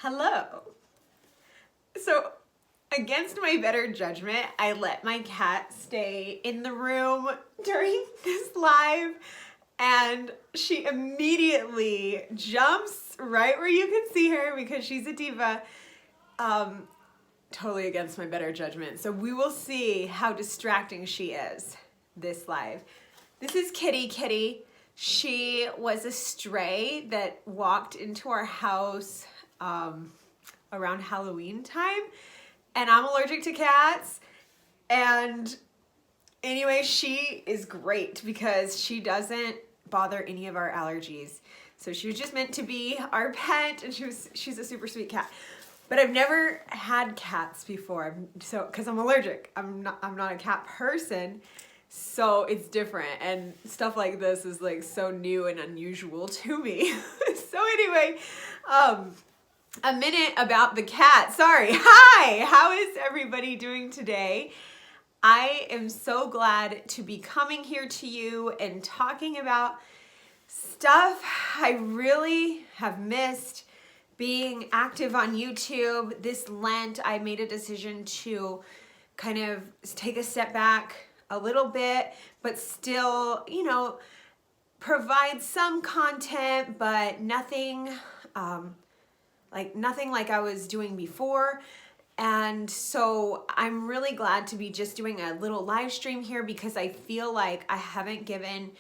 Hello. So, against my better judgment, I let my cat stay in the room during this live, and she immediately jumps right where you can see her because she's a diva. Totally against my better judgment. So we will see how distracting she is this live. This is Kitty. She was a stray that walked into our house around Halloween time, and I'm allergic to cats. And anyway, she is great because she doesn't bother any of our allergies. So she was just meant to be our pet, and she's a super sweet cat. But I've never had cats before, so because I'm allergic. I'm not a cat person, so it's different, and stuff like this is like so new and unusual to me. So anyway, a minute about the cat. Sorry. Hi, how is everybody doing today? I am so glad to be coming here to you and talking about stuff I really have missed. Being active on YouTube this Lent, I made a decision to kind of take a step back a little bit, but still, provide some content, but nothing like I was doing before. And so I'm really glad to be just doing a little live stream here because I feel like I haven't given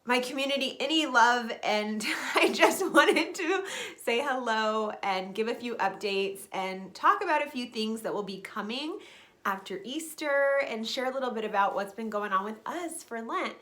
my community any love, and I just wanted to say hello and give a few updates and talk about a few things that will be coming after Easter and share a little bit about what's been going on with us for Lent.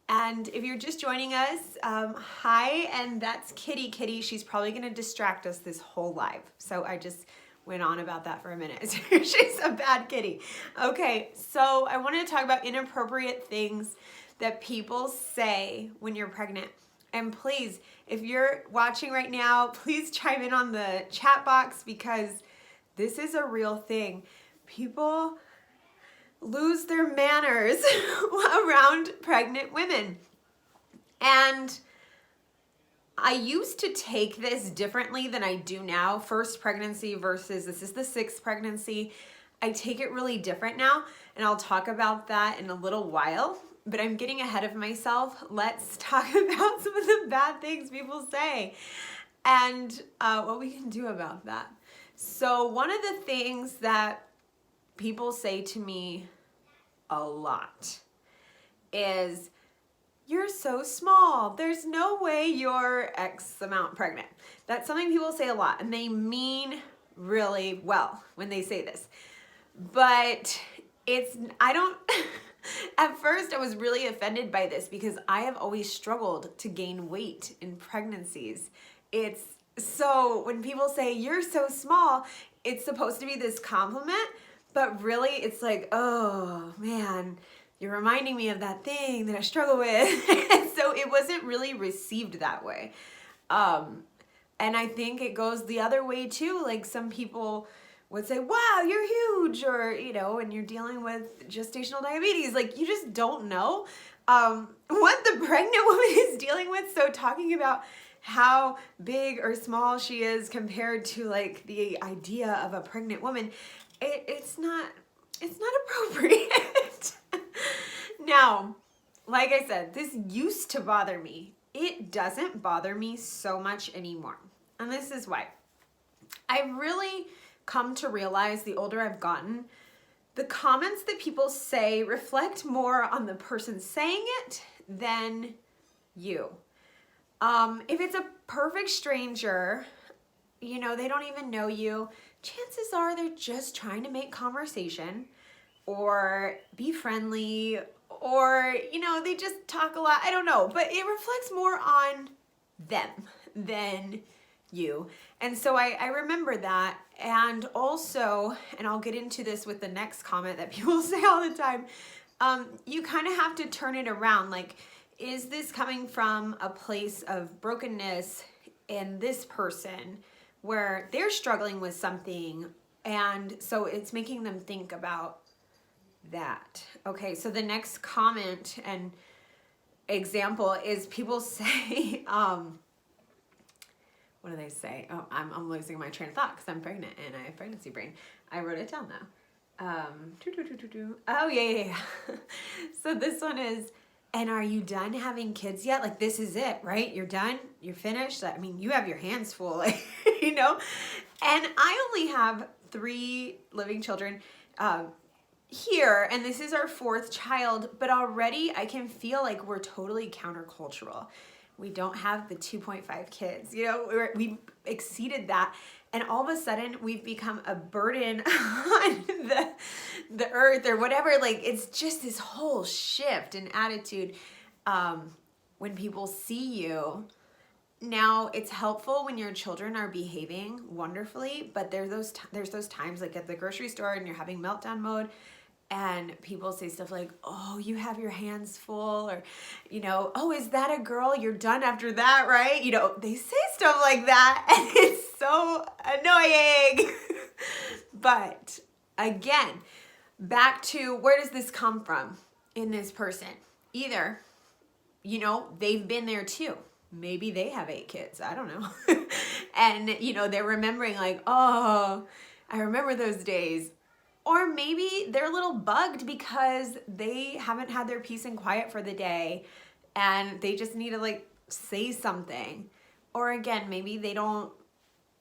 And if you're just joining us, hi, and that's Kitty. She's probably gonna distract us this whole live. So I just went on about that for a minute. She's a bad kitty. Okay, so I wanted to talk about inappropriate things that people say when you're pregnant. And please, if you're watching right now, please chime in on the chat box because this is a real thing. People lose their manners around pregnant women. And I used to take this differently than I do now. First pregnancy versus this is the sixth pregnancy. I take it really different now, and I'll talk about that in a little while. But I'm getting ahead of myself. Let's talk about some of the bad things people say and what we can do about that. So one of the things that people say to me a lot is, "You're so small. There's no way you're X amount pregnant." That's something people say a lot, and they mean really well when they say this. But at first I was really offended by this because I have always struggled to gain weight in pregnancies. So when people say, "You're so small," it's supposed to be this compliment, but really it's like, "Oh man, you're reminding me of that thing that I struggle with." And so it wasn't really received that way. And I think it goes the other way too. Like some people would say, "Wow, you're huge," or, and you're dealing with gestational diabetes. Like you just don't know what the pregnant woman is dealing with. So talking about how big or small she is compared to like the idea of a pregnant woman, it's not appropriate. Now, like I said, this used to bother me. It doesn't bother me so much anymore. And this is why. I really come to realize the older I've gotten, the comments that people say reflect more on the person saying it than you. If it's a perfect stranger, they don't even know you, chances are they're just trying to make conversation or be friendly, or, they just talk a lot. I don't know, but it reflects more on them than you. And so I remember that. And also, and I'll get into this with the next comment that people say all the time, you kind of have to turn it around. Like, is this coming from a place of brokenness in this person where they're struggling with something, and so it's making them think about that? Okay, so the next comment and example is people say, what do they say? Oh, I'm losing my train of thought because I'm pregnant and I have pregnancy brain. I wrote it down though. Oh yeah. So this one is, and are you done having kids yet? Like, this is it, right? You're done. You're finished. I mean, you have your hands full, like, you know. And I only have 3 living children here, and this is our 4th child. But already, I can feel like we're totally countercultural. We don't have the 2.5 kids. You know, we've exceeded that. And all of a sudden, we've become a burden on the earth or whatever. Like, it's just this whole shift in attitude when people see you. Now, it's helpful when your children are behaving wonderfully, but there's those times like at the grocery store and you're having meltdown mode. And people say stuff like, oh, you have your hands full, or, you know, oh, is that a girl? You're done after that, right? You know, they say stuff like that, and it's so annoying. But again, back to, where does this come from in this person? Either, you know, they've been there too. Maybe they have 8 kids. I don't know. And, you know, they're remembering like, oh, I remember those days. Or maybe they're a little bugged because they haven't had their peace and quiet for the day and they just need to like say something. Or again, maybe they don't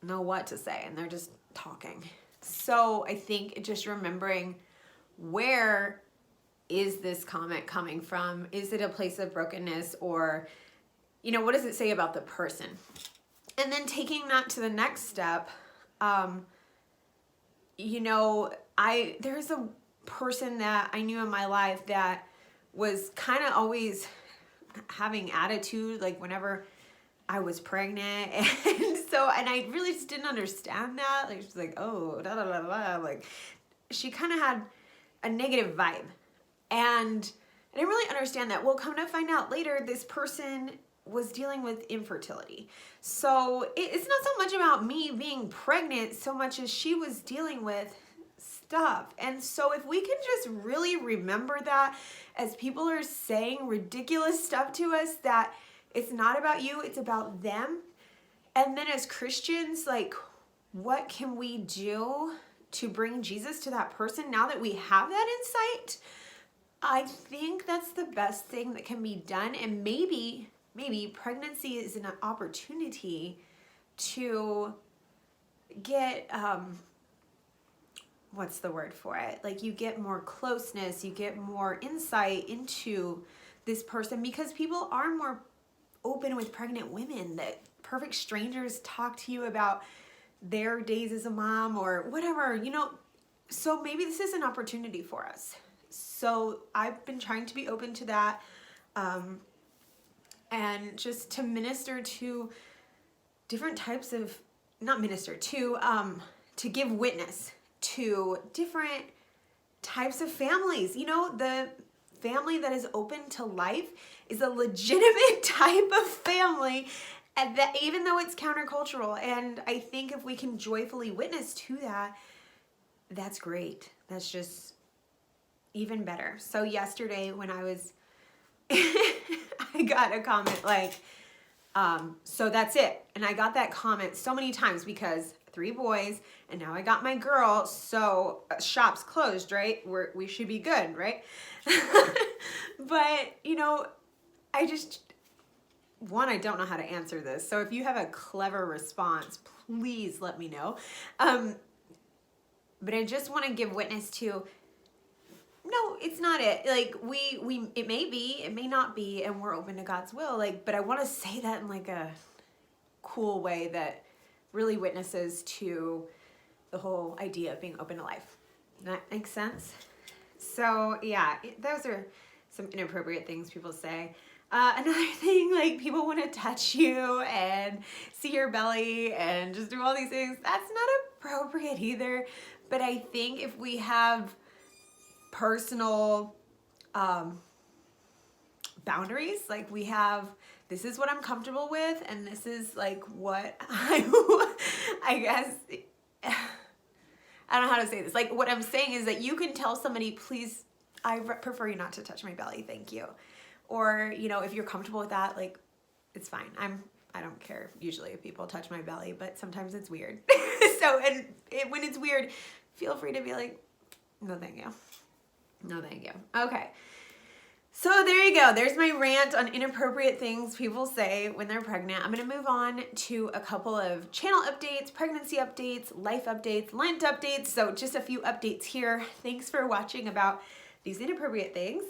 know what to say and they're just talking. So I think just remembering, where is this comment coming from? Is it a place of brokenness, or, you know, what does it say about the person? And then taking that to the next step, you know, there's a person that I knew in my life that was kind of always having attitude, like whenever I was pregnant. And I really just didn't understand that. Like, she's like, oh, da da da da. Like, she kind of had a negative vibe. And I didn't really understand that. Well, come to find out later, this person was dealing with infertility. So it's not so much about me being pregnant so much as she was dealing with stuff. And so if we can just really remember that as people are saying ridiculous stuff to us, that it's not about you, it's about them. And then as Christians, like, what can we do to bring Jesus to that person now that we have that insight? I think that's the best thing that can be done. And maybe pregnancy is an opportunity to get, what's the word for it? Like, you get more closeness, you get more insight into this person, because people are more open with pregnant women, that perfect strangers talk to you about their days as a mom or whatever, you know. So maybe this is an opportunity for us. So I've been trying to be open to that, and just to minister to different types of, not minister, to give witness to different types of families. You know, the family that is open to life is a legitimate type of family, and that even though it's countercultural. And I think if we can joyfully witness to that, that's great. That's just even better. So yesterday when I was, I got a comment like, so that's it. And I got that comment so many times because 3 boys and now I got my girl. So shop's closed, right? We should be good, right? But, you know, I don't know how to answer this. So if you have a clever response, please let me know. But I just want to give witness to, no, it's not it. Like, it may be, it may not be, and we're open to God's will. Like, but I want to say that in like a cool way that really witnesses to the whole idea of being open to life. Does that make sense? So yeah, those are some inappropriate things people say. Another thing, like, people want to touch you and see your belly and just do all these things. That's not appropriate either. But I think if we have personal boundaries, like we have, this is what I'm comfortable with, and this is like what I guess, I don't know how to say this. Like, what I'm saying is that you can tell somebody, please, I prefer you not to touch my belly, thank you. Or, you know, if you're comfortable with that, like, it's fine. I don't care usually if people touch my belly, but sometimes it's weird. When it's weird, feel free to be like, no, thank you. No, thank you. Okay. So there you go. There's my rant on inappropriate things people say when they're pregnant. I'm going to move on to a couple of channel updates, pregnancy updates, life updates, Lent updates. So just a few updates here. Thanks for watching about these inappropriate things.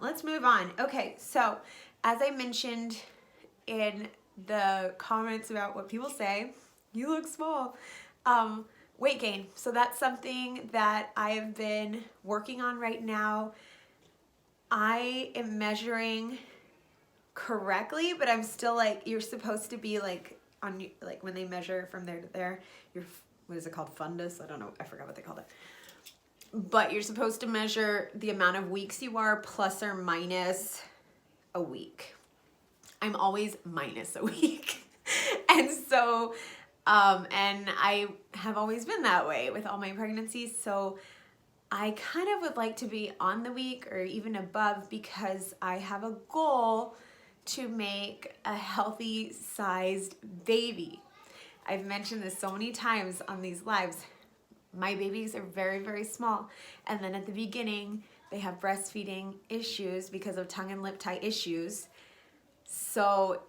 Let's move on. Okay, so as I mentioned in the comments about what people say, you look small. Weight gain. So that's something that I've been working on right now. I am measuring correctly, but I'm still like, you're supposed to be like on, like when they measure from there to there, your, what is it called? Fundus? I don't know. I forgot what they called it. But you're supposed to measure the amount of weeks you are plus or minus a week. I'm always minus a week. And so, and I have always been that way with all my pregnancies. So I kind of would like to be on the week or even above because I have a goal to make a healthy sized baby. I've mentioned this so many times on these lives. My babies are very, very small. And then at the beginning, they have breastfeeding issues because of tongue and lip tie issues. So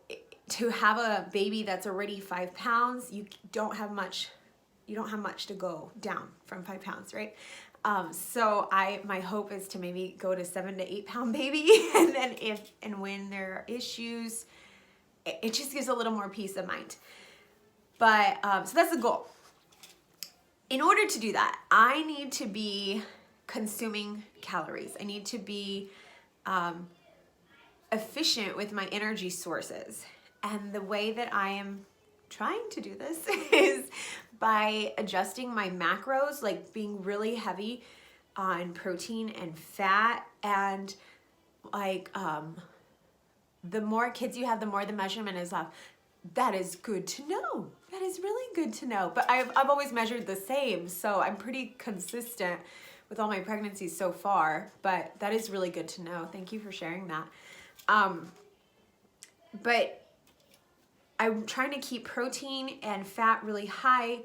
to have a baby that's already 5 pounds, you don't have much to go down from 5 pounds, right? So my hope is to maybe go to 7 to 8 pound baby. And then if and when there are issues, it just gives a little more peace of mind. But, so that's the goal. In order to do that, I need to be consuming calories. I need to be, efficient with my energy sources. And the way that I am trying to do this is by adjusting my macros, like being really heavy on protein and fat, and like the more kids you have, the more the measurement is off. That is good to know. That is really good to know. But I've always measured the same, so I'm pretty consistent with all my pregnancies so far, but that is really good to know. Thank you for sharing that. But I'm trying to keep protein and fat really high.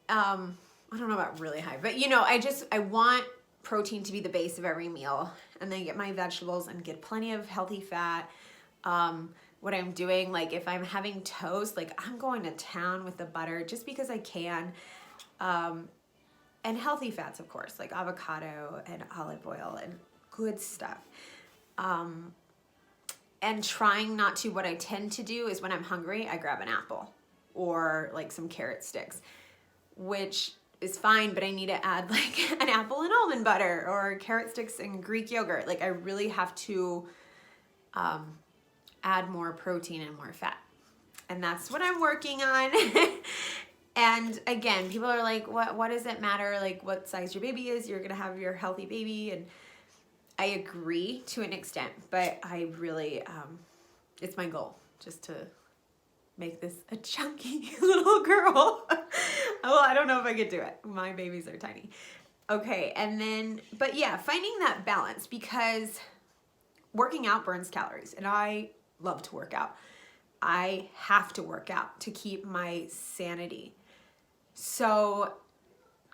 I don't know about really high, but you know, I want protein to be the base of every meal, and then get my vegetables and get plenty of healthy fat. What I'm doing, like if I'm having toast, like I'm going to town with the butter just because I can. And healthy fats, of course, like avocado and olive oil and good stuff. And trying not to, what I tend to do is when I'm hungry, I grab an apple or like some carrot sticks, which is fine, but I need to add like an apple and almond butter or carrot sticks and Greek yogurt. Like I really have to add more protein and more fat. And that's what I'm working on. And again, people are like, what does it matter? Like what size your baby is? You're going to have your healthy baby. And I agree to an extent, but I really, it's my goal just to make this a chunky little girl. Well, I don't know if I could do it. My babies are tiny. Okay. And then, but yeah, finding that balance, because working out burns calories, and I love to work out. I have to work out to keep my sanity. So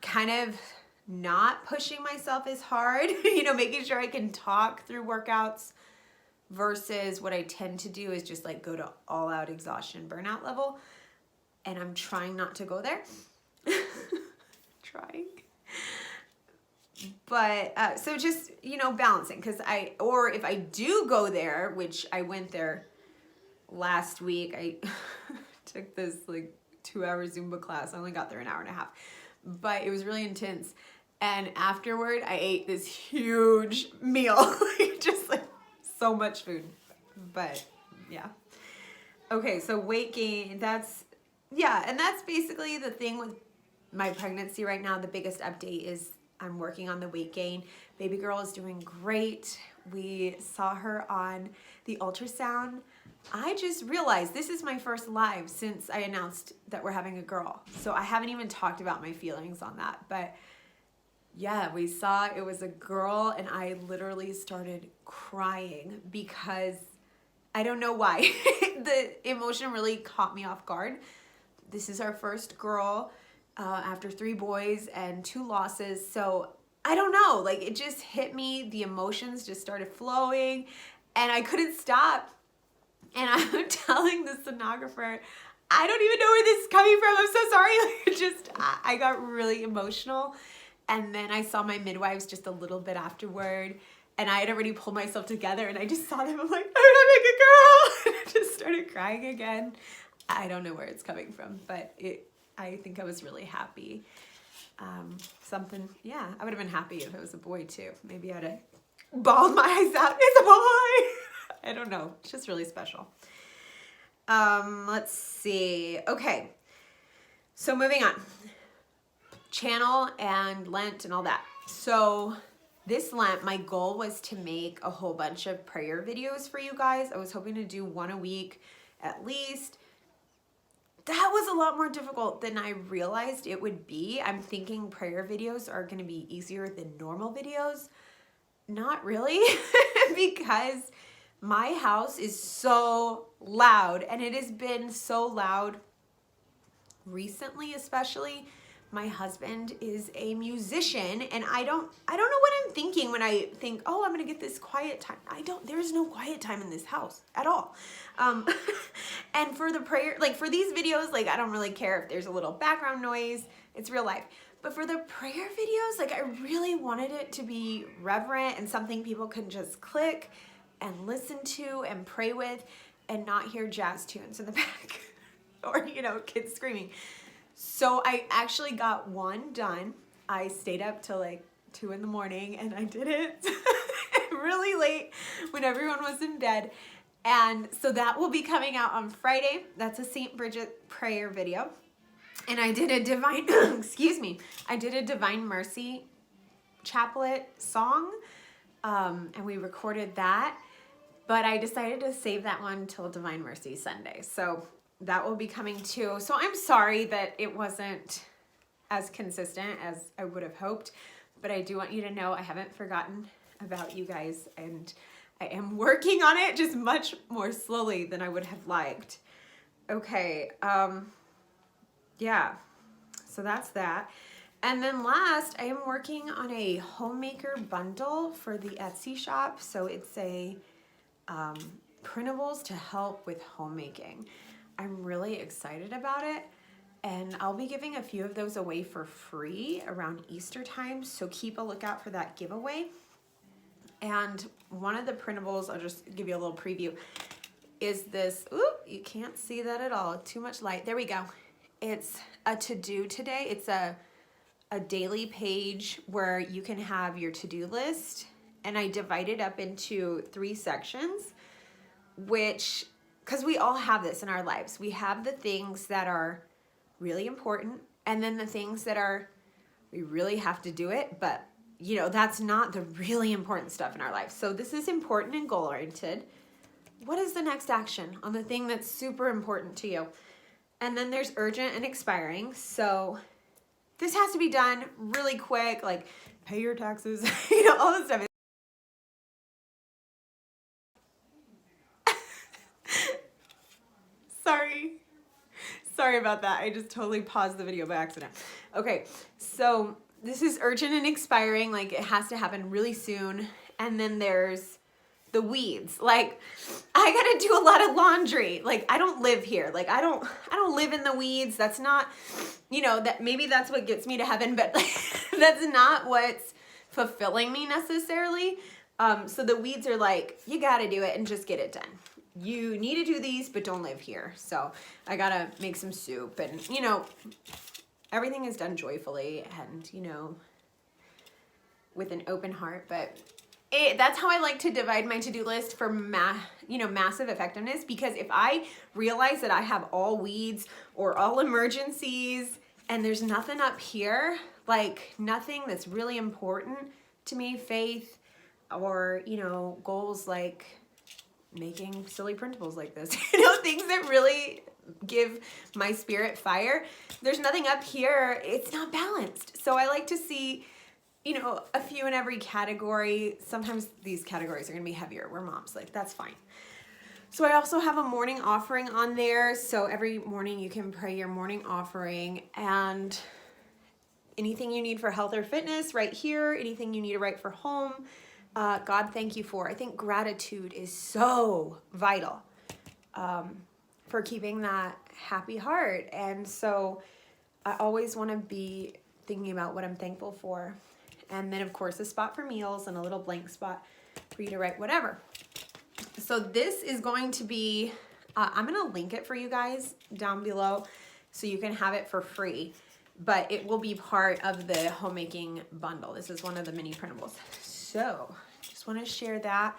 kind of not pushing myself as hard, you know, making sure I can talk through workouts versus what I tend to do is just like go to all out exhaustion burnout level. And I'm trying not to go there. Trying. But, so just, you know, balancing, or if I do go there, which I went there last week, I took this like 2-hour Zumba class. I only got there an hour and a half, but it was really intense. And afterward, I ate this huge meal, just like so much food. But yeah. Okay, so weight gain, and that's basically the thing with my pregnancy right now. The biggest update is I'm working on the weight gain. Baby girl is doing great. We saw her on the ultrasound. I just realized this is my first live since I announced that we're having a girl. So I haven't even talked about my feelings on that, but yeah, we saw it was a girl and I literally started crying because I don't know why. The emotion really caught me off guard. This is our first girl after 3 boys and 2 losses. So I don't know, like it just hit me. The emotions just started flowing and I couldn't stop. And I'm telling the sonographer, I don't even know where this is coming from. I'm so sorry. I got really emotional. And then I saw my midwives just a little bit afterward. And I had already pulled myself together. And I just saw them. I'm like, I'm gonna make a girl. And I just started crying again. I don't know where it's coming from. But I think I was really happy. I would have been happy if it was a boy too. Maybe I'd have bawled my eyes out. It's a boy. I don't know. It's just really special. Let's see. Okay. So moving on. Channel and Lent and all that. So this Lent, my goal was to make a whole bunch of prayer videos for you guys. I was hoping to do 1 a week at least. That was a lot more difficult than I realized it would be. I'm thinking prayer videos are going to be easier than normal videos. Not really, because my house is so loud, and it has been so loud recently, especially. My husband is a musician, and I don't know what I'm thinking when I think, oh, I'm gonna get this quiet time. There's no quiet time in this house at all. And for the prayer, like for these videos, like I don't really care if there's a little background noise, it's real life. But for the prayer videos, like I really wanted it to be reverent and something people can just click and listen to and pray with and not hear jazz tunes in the back or, kids screaming. So I actually got one done. I stayed up till like 2 in the morning and I did it really late when everyone was in bed. And so that will be coming out on Friday. That's a St. Bridget prayer video. And I did a divine, I did a Divine Mercy chaplet song. And we recorded that. But I decided to save that one till Divine Mercy Sunday. So that will be coming too. So I'm sorry that it wasn't as consistent as I would have hoped, but I do want you to know I haven't forgotten about you guys, and I am working on it just much more slowly than I would have liked. Okay, yeah, so that's that. And then last, I am working on a homemaker bundle for the Etsy shop. So it's a printables to help with homemaking. I'm really excited about it, and I'll be giving a few of those away for free around Easter time, so keep a lookout for that giveaway. And one of the printables, I'll just give you a little preview, is this, you can't see that at all, too much light, there we go. It's a to-do today. It's a daily page where you can have your to-do list, and I divide it up into 3 sections, because we all have this in our lives. We have the things that are really important, and then the things that we really have to do it, but that's not the really important stuff in our life. So this is important and goal-oriented. What is the next action on the thing that's super important to you? And then there's urgent and expiring. So this has to be done really quick, like pay your taxes, all this stuff. Sorry about that. I just totally paused the video by accident. Okay, so this is urgent and expiring, like it has to happen really soon. And then there's the weeds. Like I gotta do a lot of laundry. Like I don't live here. Like I don't live in the weeds. That's not, that maybe that's what gets me to heaven, but that's not what's fulfilling me necessarily. So the weeds are like, you gotta do it and just get it done. You need to do these, but don't live here. So I gotta make some soup, and everything is done joyfully and with an open heart. But that's how I like to divide my to-do list for massive effectiveness, because if I realize that I have all weeds or all emergencies and there's nothing up here, like nothing that's really important to me, faith or goals like making silly printables like this, things that really give my spirit fire. There's nothing up here. It's not balanced. So I like to see, a few in every category. Sometimes these categories are going to be heavier. We're moms, like that's fine. So I also have a morning offering on there. So every morning you can pray your morning offering, and anything you need for health or fitness right here, anything you need to write for home, God, thank you for. I think gratitude is so vital for keeping that happy heart. And so I always want to be thinking about what I'm thankful for. And then, of course, a spot for meals and a little blank spot for you to write whatever. So this is going to be, I'm going to link it for you guys down below so you can have it for free. But it will be part of the homemaking bundle. This is one of the mini printables. So just want to share that.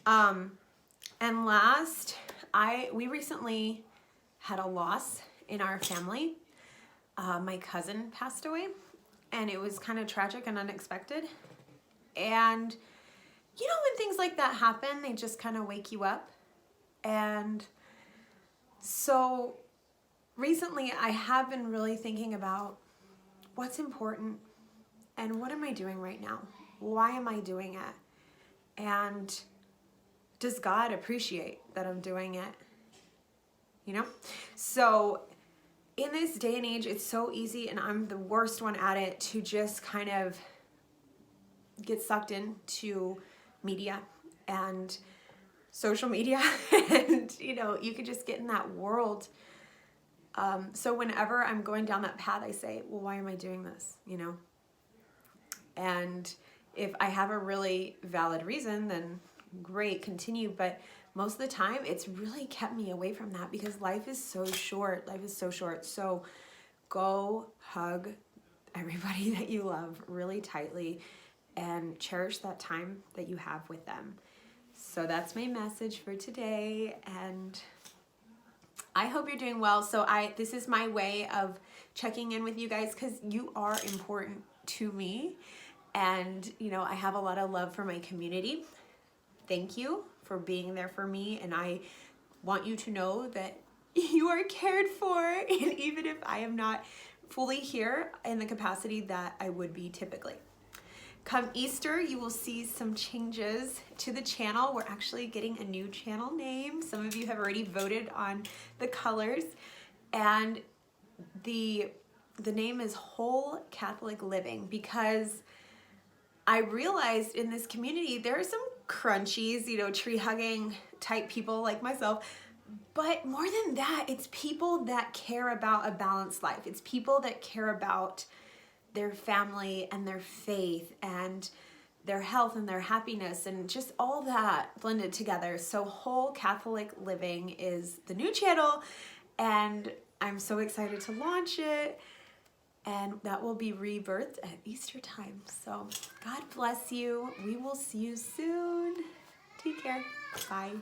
And last, we recently had a loss in our family. My cousin passed away, and it was kind of tragic and unexpected. And you know, when things like that happen, they just kind of wake you up. And so recently I have been really thinking about what's important and what am I doing right now? Why am I doing it? And does God appreciate that I'm doing it? You know? So in this day and age, it's so easy, and I'm the worst one at it, to just kind of get sucked into media and social media. And, you know, you could just get in that world. So whenever I'm going down that path, I say, well, why am I doing this? You know? And if I have a really valid reason, then great, continue. But most of the time, it's really kept me away from that because life is so short. Life is so short. So go hug everybody that you love really tightly and cherish that time that you have with them. So that's my message for today. And I hope you're doing well. So this is my way of checking in with you guys because you are important to me. And, you know, I have a lot of love for my community. Thank you for being there for me. And I want you to know that you are cared for. And even if I am not fully here in the capacity that I would be typically. Come Easter, you will see some changes to the channel. We're actually getting a new channel name. Some of you have already voted on the colors. And the name is Whole Catholic Living because I realized in this community there are some crunchies, you know, tree hugging type people like myself. But more than that, it's people that care about a balanced life. It's people that care about their family and their faith and their health and their happiness and just all that blended together. So Whole Catholic Living is the new channel, and I'm so excited to launch it, and that will be rebirthed at Easter time. So God bless you. We will see you soon. Take care. Bye.